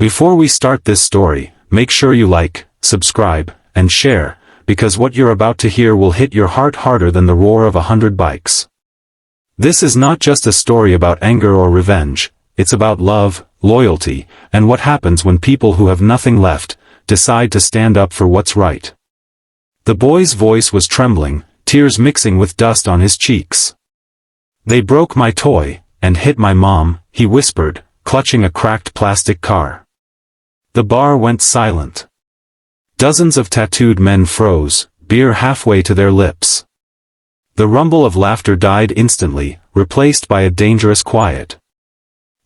Before we start this story, make sure you like, subscribe, and share, because what you're about to hear will hit your heart harder than the roar of 100 bikes. This is not just a story about anger or revenge, it's about love, loyalty, and what happens when people who have nothing left decide to stand up for what's right. The boy's voice was trembling, tears mixing with dust on his cheeks. "They broke my toy, and hit my mom," he whispered, clutching a cracked plastic car. The bar went silent. Dozens of tattooed men froze, beer halfway to their lips. The rumble of laughter died instantly, replaced by a dangerous quiet.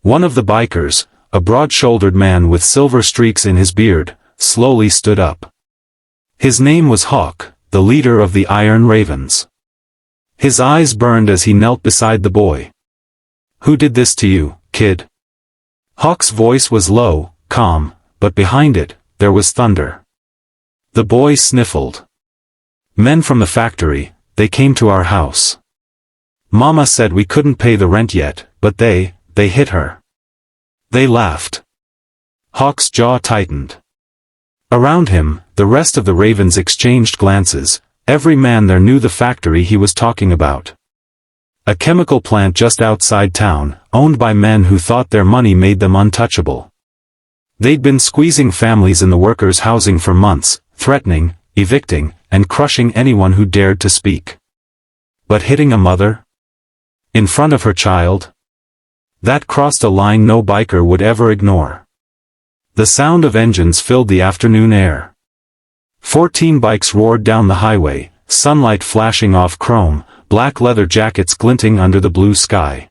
One of the bikers, a broad-shouldered man with silver streaks in his beard, slowly stood up. His name was Hawk, the leader of the Iron Ravens. His eyes burned as he knelt beside the boy. "Who did this to you, kid?" Hawk's voice was low, calm, but behind it, there was thunder. The boy sniffled. "Men from the factory, they came to our house. Mama said we couldn't pay the rent yet, but they hit her." They laughed. Hawk's jaw tightened. Around him, the rest of the Ravens exchanged glances. Every man there knew the factory he was talking about. A chemical plant just outside town, owned by men who thought their money made them untouchable. They'd been squeezing families in the workers' housing for months, threatening, evicting, and crushing anyone who dared to speak. But hitting a mother? In front of her child? That crossed a line no biker would ever ignore. The sound of engines filled the afternoon air. 14 bikes roared down the highway, sunlight flashing off chrome, black leather jackets glinting under the blue sky.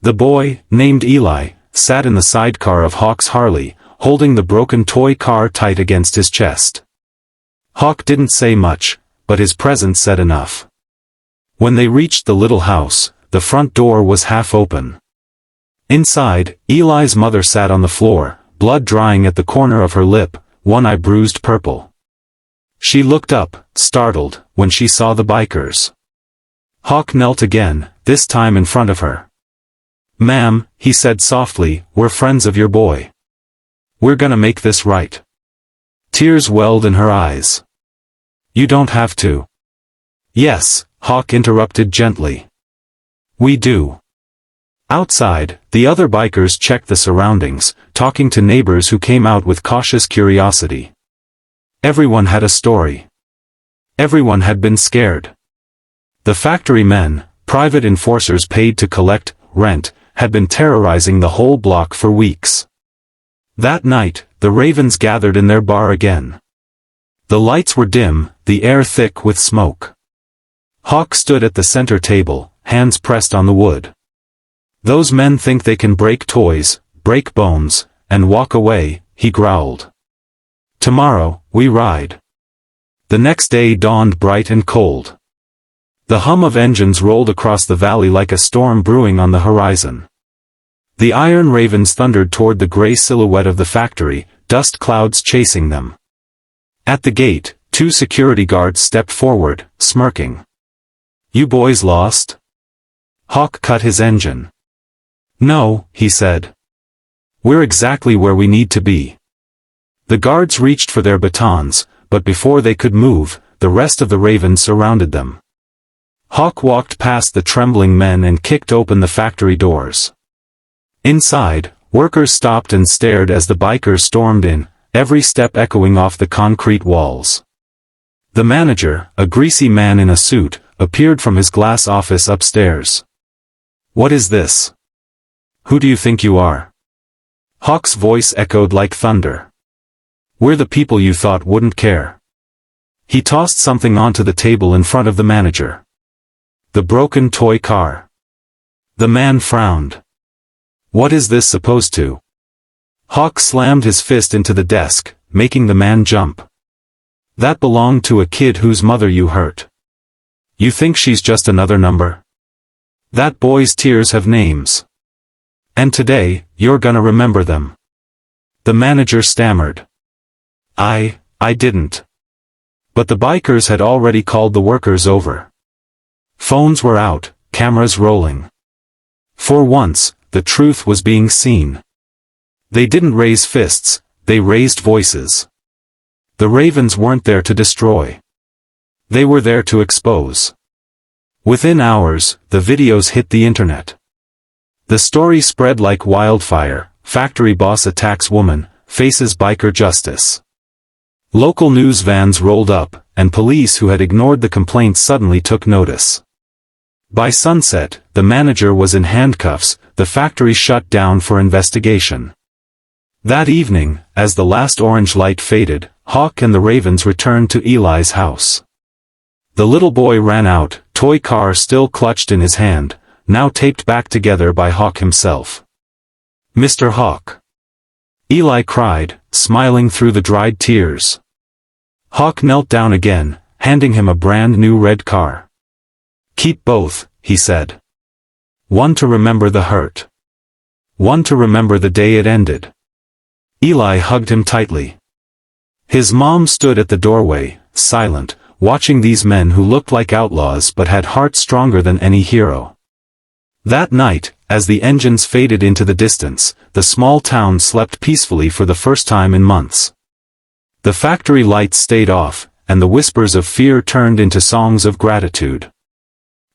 The boy, named Eli, sat in the sidecar of Hawk's Harley, holding the broken toy car tight against his chest. Hawk didn't say much, but his presence said enough. When they reached the little house, the front door was half open. Inside, Eli's mother sat on the floor, blood drying at the corner of her lip, one eye bruised purple. She looked up, startled, when she saw the bikers. Hawk knelt again, this time in front of her. "Ma'am," he said softly, "we're friends of your boy. We're gonna make this right." Tears welled in her eyes. "You don't have to." "Yes," Hawk interrupted gently. "We do." Outside, the other bikers checked the surroundings, talking to neighbors who came out with cautious curiosity. Everyone had a story. Everyone had been scared. The factory men, private enforcers paid to collect rent, had been terrorizing the whole block for weeks. That night, the Ravens gathered in their bar again. The lights were dim, the air thick with smoke. Hawk stood at the center table, hands pressed on the wood. "Those men think they can break toys, break bones, and walk away," he growled. "Tomorrow, we ride." The next day dawned bright and cold. The hum of engines rolled across the valley like a storm brewing on the horizon. The Iron Ravens thundered toward the gray silhouette of the factory, dust clouds chasing them. At the gate, 2 security guards stepped forward, smirking. "You boys lost?" Hawk cut his engine. "No," he said. "We're exactly where we need to be." The guards reached for their batons, but before they could move, the rest of the Ravens surrounded them. Hawk walked past the trembling men and kicked open the factory doors. Inside, workers stopped and stared as the bikers stormed in, every step echoing off the concrete walls. The manager, a greasy man in a suit, appeared from his glass office upstairs. "What is this? Who do you think you are?" Hawk's voice echoed like thunder. "We're the people you thought wouldn't care." He tossed something onto the table in front of the manager. "The broken toy car." The man frowned. "What is this supposed to?" Hawk slammed his fist into the desk, making the man jump. "That belonged to a kid whose mother you hurt. You think she's just another number? That boy's tears have names. And today, you're gonna remember them." The manager stammered. I didn't." But the bikers had already called the workers over. Phones were out, cameras rolling. For once, the truth was being seen. They didn't raise fists, they raised voices. The ravens weren't there to destroy. They were there to expose. Within hours, the videos hit the internet. The story spread like wildfire: factory boss attacks woman, faces biker justice. Local news vans rolled up, and police who had ignored the complaints suddenly took notice. By sunset, the manager was in handcuffs, the factory shut down for investigation. That evening, as the last orange light faded, Hawk and the ravens returned to Eli's house. The little boy ran out, toy car still clutched in his hand, now taped back together by Hawk himself. "Mr. Hawk!" Eli cried, smiling through the dried tears. Hawk knelt down again, handing him a brand new red car. "Keep both," he said. "One to remember the hurt. One to remember the day it ended." Eli hugged him tightly. His mom stood at the doorway, silent, watching these men who looked like outlaws but had hearts stronger than any hero. That night, as the engines faded into the distance, the small town slept peacefully for the first time in months. The factory lights stayed off, and the whispers of fear turned into songs of gratitude.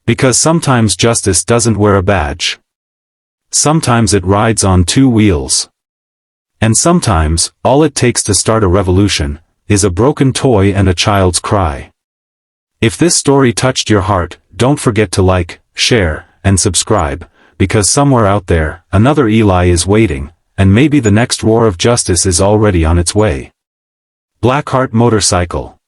Because sometimes justice doesn't wear a badge. Sometimes it rides on two wheels. And sometimes, all it takes to start a revolution, is a broken toy and a child's cry. If this story touched your heart, don't forget to like, share, and subscribe, because somewhere out there, another Eli is waiting, and maybe the next roar of justice is already on its way. Blackheart Motorcycle.